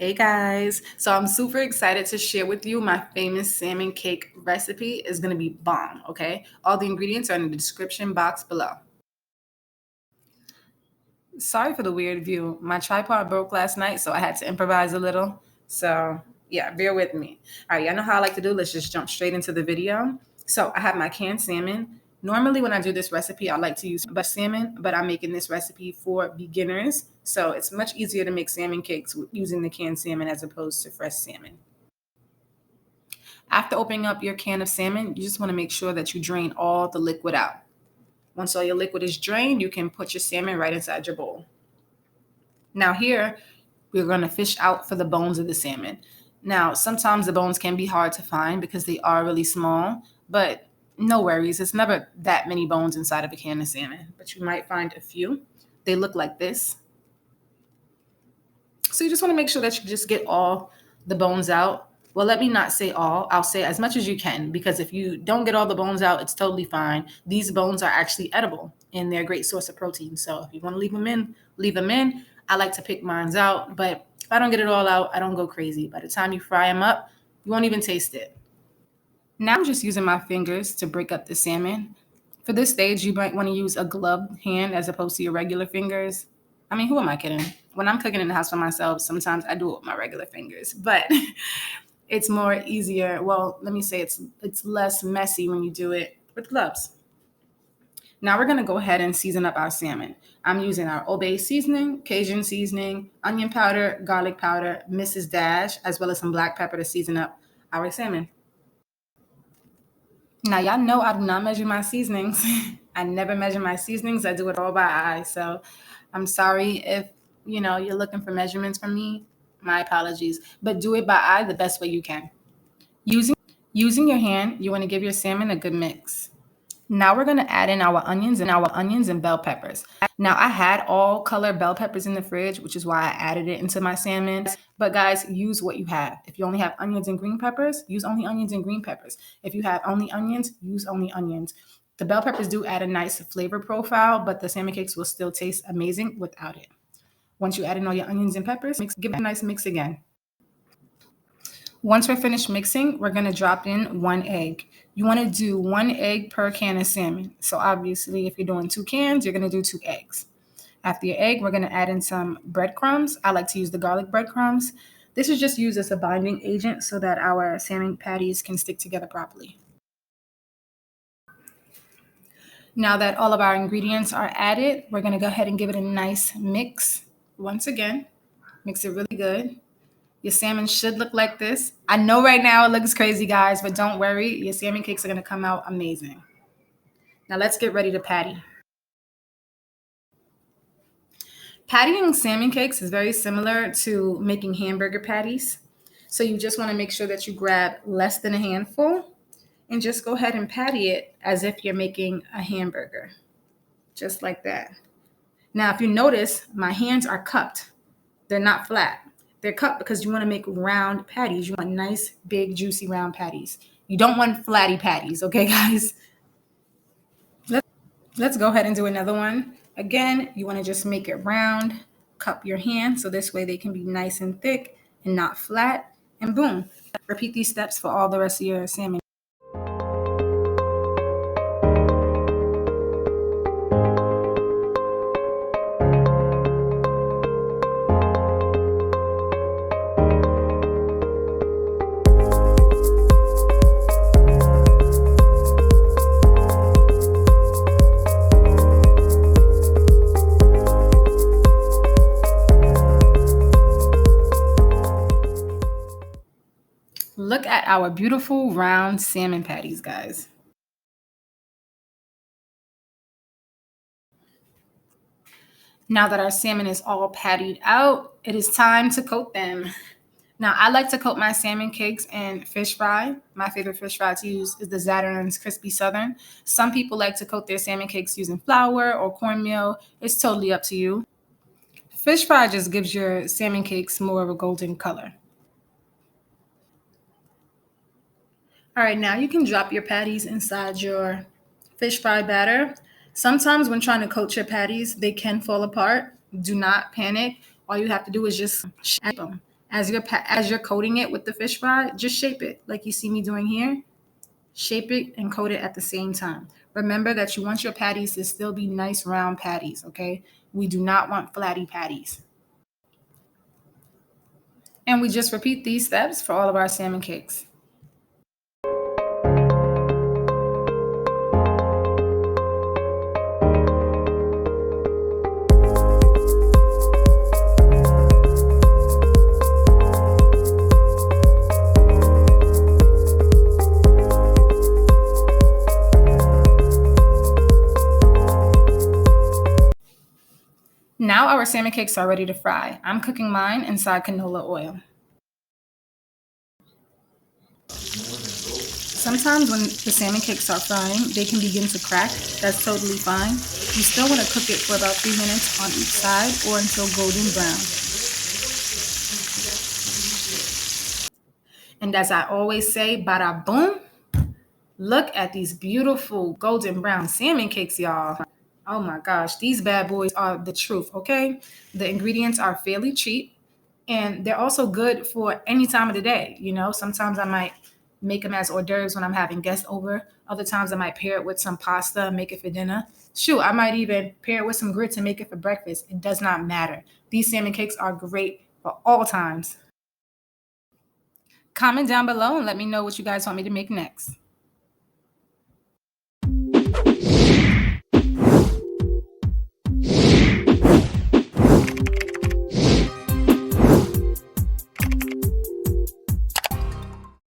Hey guys, so I'm super excited to share with you my famous salmon cake recipe. Is going to be bomb, okay? All the ingredients are in the description box below. Sorry for the weird view. My tripod broke last night, so I had to improvise a little. So yeah, bear with me. All right, y'all know how I like to do. Let's just jump straight into the video. So I have my canned salmon. Normally when I do this recipe, I like to use fresh salmon, but I'm making this recipe for beginners. So it's much easier to make salmon cakes using the canned salmon as opposed to fresh salmon. After opening up your can of salmon, you just want to make sure that you drain all the liquid out. Once all your liquid is drained, you can put your salmon right inside your bowl. Now here, we're going to fish out for the bones of the salmon. Now, sometimes the bones can be hard to find because they are really small, but no worries. It's never that many bones inside of a can of salmon, but you might find a few. They look like this. So you just want to make sure that you just get all the bones out. Well, let me not say all. I'll say as much as you can, because if you don't get all the bones out, it's totally fine. These bones are actually edible and they're a great source of protein. So if you want to leave them in, leave them in. I like to pick mine out, but if I don't get it all out, I don't go crazy. By the time you fry them up, you won't even taste it. Now I'm just using my fingers to break up the salmon. For this stage, you might want to use a gloved hand as opposed to your regular fingers. I mean, who am I kidding? When I'm cooking in the house for myself, sometimes I do it with my regular fingers, but it's more easier. Well, let me say it's less messy when you do it with gloves. Now we're gonna go ahead and season up our salmon. I'm using our Obey seasoning, Cajun seasoning, onion powder, garlic powder, Ms.Dash, as well as some black pepper to season up our salmon. Now y'all know I do not measure my seasonings. I never measure my seasonings. I do it all by eye. So I'm sorry if you're looking for measurements from me. My apologies. But do it by eye the best way you can. Using your hand, you want to give your salmon a good mix. Now we're going to add in our onions and bell peppers. Now I had all color bell peppers in the fridge, which is why I added it into my salmon. But guys, use what you have. If you only have onions and green peppers, use only onions and green peppers. If you have only onions, use only onions. The bell peppers do add a nice flavor profile, but the salmon cakes will still taste amazing without it. Once you add in all your onions and peppers, give it a nice mix again. Once we're finished mixing, we're going to drop in 1 egg. You want to do 1 egg per can of salmon. So obviously, if you're doing 2 cans, you're going to do 2 eggs. After your egg, we're going to add in some breadcrumbs. I like to use the garlic breadcrumbs. This is just used as a binding agent so that our salmon patties can stick together properly. Now that all of our ingredients are added, we're going to go ahead and give it a nice mix. Once again, mix it really good. Your salmon should look like this. I know right now it looks crazy, guys, but don't worry. Your salmon cakes are going to come out amazing. Now let's get ready to patty. Pattying salmon cakes is very similar to making hamburger patties. So you just want to make sure that you grab less than a handful and just go ahead and patty it as if you're making a hamburger. Just like that. Now, if you notice, my hands are cupped. They're not flat. They're cupped because you want to make round patties. You want nice, big, juicy, round patties. You don't want flatty patties, okay, guys? Let's go ahead and do another one. Again, you want to just make it round, cup your hand so this way they can be nice and thick and not flat, and boom. Repeat these steps for all the rest of your salmon. Look at our beautiful round salmon patties, guys. Now that our salmon is all pattied out, it is time to coat them. Now, I like to coat my salmon cakes in fish fry. My favorite fish fry to use is the Zatarain's Crispy Southern. Some people like to coat their salmon cakes using flour or cornmeal. It's totally up to you. Fish fry just gives your salmon cakes more of a golden color. All right, now you can drop your patties inside your fish fry batter. Sometimes when trying to coat your patties, they can fall apart. Do not panic. All you have to do is just shape them As you're coating it with the fish fry, just shape it like you see me doing here. Shape it and coat it at the same time. Remember that you want your patties to still be nice round patties, okay? We do not want flatty patties. And we just repeat these steps for all of our salmon cakes. Now our salmon cakes are ready to fry. I'm cooking mine inside canola oil. Sometimes when the salmon cakes are frying, they can begin to crack. That's totally fine. You still want to cook it for about 3 minutes on each side or until golden brown. And as I always say, bada boom. Look at these beautiful golden brown salmon cakes, y'all. Oh my gosh, these bad boys are the truth, okay? The ingredients are fairly cheap and they're also good for any time of the day. You know, sometimes I might make them as hors d'oeuvres when I'm having guests over. Other times I might pair it with some pasta and make it for dinner. Shoot, I might even pair it with some grits and make it for breakfast. It does not matter. These salmon cakes are great for all times. Comment down below and let me know what you guys want me to make next.